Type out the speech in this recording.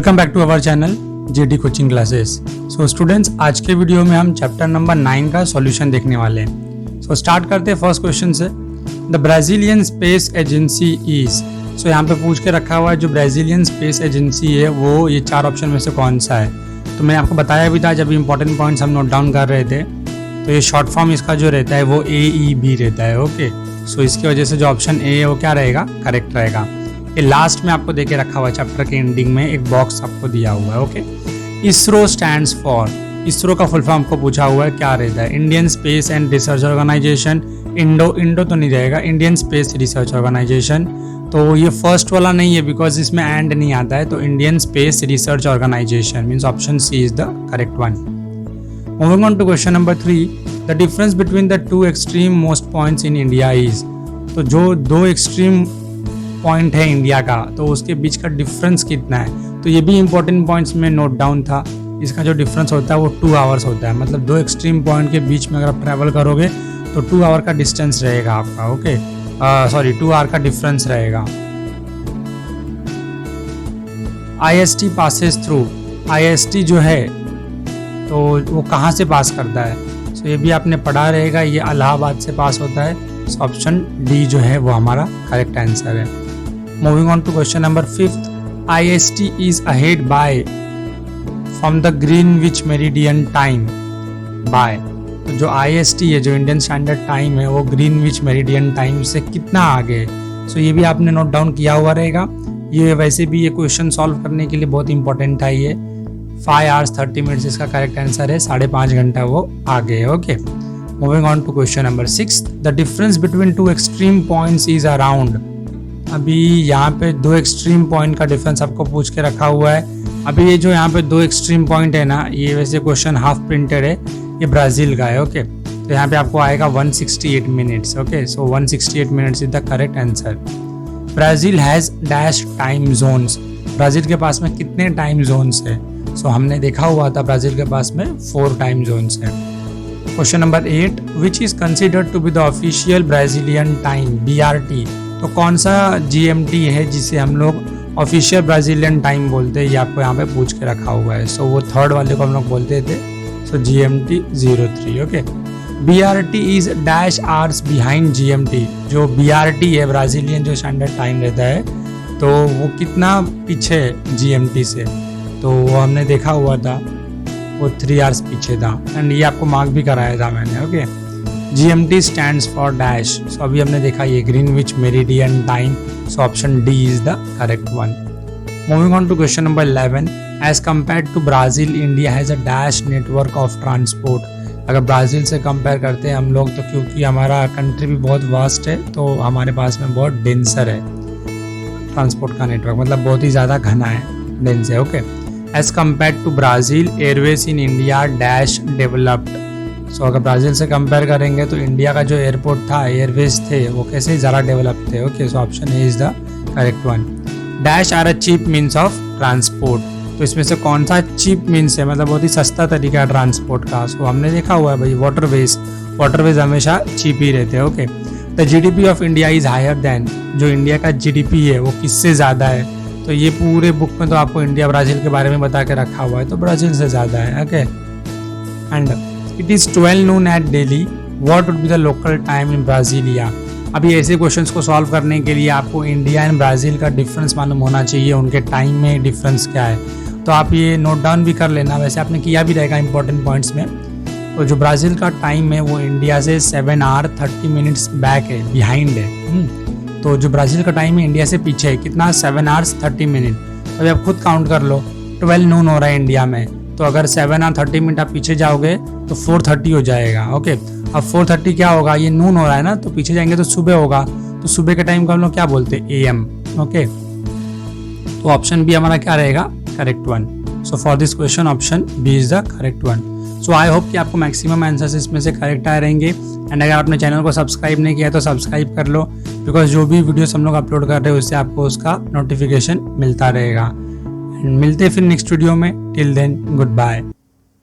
Welcome back to our channel JD coaching classes. So students, आज के video में हम चैप्टर नंबर 9 का सॉल्यूशन देखने वाले हैं। सो स्टार्ट करते हैं फर्स्ट क्वेश्चन से। The Brazilian space agency is, so यहाँ पे पूछ के रखा हुआ है जो ब्राज़ीलियन स्पेस एजेंसी है वो ये 4 ऑप्शन में से कौन सा है। तो मैंने आपको बताया भी था जब इंपॉर्टेंट पॉइंट्स हम नोट डाउन कर रहे थे, तो ये शॉर्ट फॉर्म इसका जो रहता है वो AEB रहता है। ओके, सो इसकी वजह से जो ऑप्शन ए है वो क्या रहेगा, करेक्ट रहेगा। ये लास्ट में आपको देके रखा हुआ है, चैप्टर के एंडिंग में एक बॉक्स आपको दिया हुआ है। Okay, ISRO stands for, ISRO का फुल फॉर्म आपको पूछा हुआ है क्या रहता है। Indian space and research organisation, Indo तो नहीं रहेगा, इंडियन स्पेस रिसर्च ऑर्गेनाइजेशन। तो ये फर्स्ट वाला नहीं है बिकॉज इसमें एंड नहीं आता है, तो Indian space research organisation means option C is the correct one. Moving on to question number 3, the difference between the two extreme most points in India is, तो जो दो एक्सट्रीम पॉइंट है India का तो उसके बीच का डिफरेंस कितना है। तो ये भी इंपॉर्टेंट पॉइंट्स में नोट डाउन था। इसका जो डिफरेंस होता है वो 2 आवर्स होता है, मतलब दो एक्सट्रीम पॉइंट के बीच में अगर आप ट्रैवल करोगे तो 2 आवर का डिस्टेंस रहेगा आपका। ओके, 2 आवर का डिफरेंस रहेगा। IST पासेस थ्रू, IST जो है तो वो कहाँ से पास करता है, सो ये भी आपने पढ़ा रहेगा, ये इलाहाबाद से पास होता है। ऑप्शन डी जो है वो हमारा करेक्ट आंसर है। Moving on to question number 5, IST is ahead by from the Greenwich meridian time by, तो जो IST है जो इंडियन स्टैंडर्ड टाइम है वो ग्रीनविच मेरिडियन टाइम से कितना आगे है। सो ये भी आपने नोट डाउन किया हुआ रहेगा। ये वैसे भी ये क्वेश्चन सॉल्व करने के लिए बहुत इंपॉर्टेंट था। ये 5 hours 30 minutes इसका करेक्ट आंसर है, 5.5 घंटा वो आगे है। Okay, moving on to question number 6, the difference between 2 extreme points is around. अभी यहाँ पे 2 एक्सट्रीम पॉइंट का डिफरेंस आपको पूछ के रखा हुआ है। अभी ये जो यहाँ पे 2 एक्सट्रीम पॉइंट है ना, ये वैसे क्वेश्चन हाफ प्रिंटेड है, ये ब्राज़ील का है। ओके, तो यहाँ पे आपको आएगा 168 minutes. Okay, so 168 minutes is the correct answer. Brazil has dash time zones, Brazil के पास में कितने टाइम जोन्स है। सो हमने देखा हुआ था ब्राज़ील के पास में 4 टाइम जोन्स है। Question number 8, which is considered to be the official Brazilian time BRT, तो कौन सा GMT है जिसे हम लोग ऑफिशियल ब्राज़ीलियन टाइम बोलते हैं, ये आपको यहाँ पे पूछ के रखा हुआ है। सो वो थर्ड वाले को हम लोग बोलते थे, सो GMT 03। Okay, BRT is dash hours behind GMT, जो BRT है ब्राज़ीलियन जो स्टैंडर्ड टाइम रहता है तो वो कितना पीछे है GMT से, तो वो हमने देखा हुआ था वो 3 आवर्स पीछे था। एंड ये आपको मार्क भी कराया था मैंने। Okay, GMT stands for dash, so अभी हमने देखा ये Greenwich meridian time, so option D is the correct one. Moving on to question number 11, as compared to Brazil India has a dash network of transport. अगर Brazil से compare करते हैं हम लोग तो क्योंकि हमारा कंट्री भी बहुत वास्ट है तो हमारे पास में बहुत डेंसर है ट्रांसपोर्ट का नेटवर्क, मतलब बहुत ही ज़्यादा घना है, डेंस है। Okay, as compared to Brazil airways in India dash developed, so अगर ब्राज़ील से कंपेयर करेंगे तो इंडिया का जो एयरपोर्ट था, एयरवेज थे, वो कैसे ज़्यादा डेवलप थे। Okay, so option A is the correct one. Dash are a cheap means of transport, तो इसमें से कौन सा चीप मीन्स है, मतलब बहुत ही सस्ता तरीका है ट्रांसपोर्ट का। सो हमने देखा हुआ है भाई वाटरवेज हमेशा चीप ही रहते हैं। Okay, the GDP of India is higher than, जो इंडिया का GDP है वो किससे ज़्यादा है, तो ये पूरे बुक में तो आपको इंडिया ब्राज़ील के बारे में बता के रखा हुआ है, तो ब्राज़ील से ज़्यादा है। Okay, and it is 12 noon at Delhi, what would be the local time in Brasilia. अभी ऐसे क्वेश्चंस को सॉल्व करने के लिए आपको इंडिया एंड ब्राज़ील का डिफरेंस मालूम होना चाहिए, उनके टाइम में डिफरेंस क्या है, तो आप ये नोट डाउन भी कर लेना। वैसे आपने किया भी रहेगा इंपॉर्टेंट पॉइंट्स में। तो जो ब्राज़ील का टाइम है वो इंडिया से 7 hours 30 minutes बैक है, बिहाइंड है। तो जो ब्राज़ील का टाइम है इंडिया से पीछे है, कितना, 7 hours 30 minutes। अभी आप खुद काउंट कर लो, 12 noon हो रहा है इंडिया में, तो अगर 7 hours 30 minutes आप पीछे जाओगे तो 4:30 हो जाएगा। ओके, अब 4:30 क्या होगा, ये नून हो रहा है ना, तो पीछे जाएंगे तो सुबह होगा, तो सुबह के टाइम को हम लोग क्या बोलते हैं, AM। ओके, तो ऑप्शन बी हमारा क्या रहेगा, correct one. So for this question option B is the correct one. So I hope कि आपको मैक्सिमम आंसर्स इसमें से करेक्ट आए रहेंगे। एंड अगर आपने चैनल को सब्सक्राइब नहीं किया तो सब्सक्राइब कर लो, बिकॉज जो भी वीडियोस हम लोग अपलोड कर रहे हैं उससे आपको उसका नोटिफिकेशन मिलता रहेगा। एंड मिलते हैं फिर नेक्स्ट वीडियो में। Till then, good bye.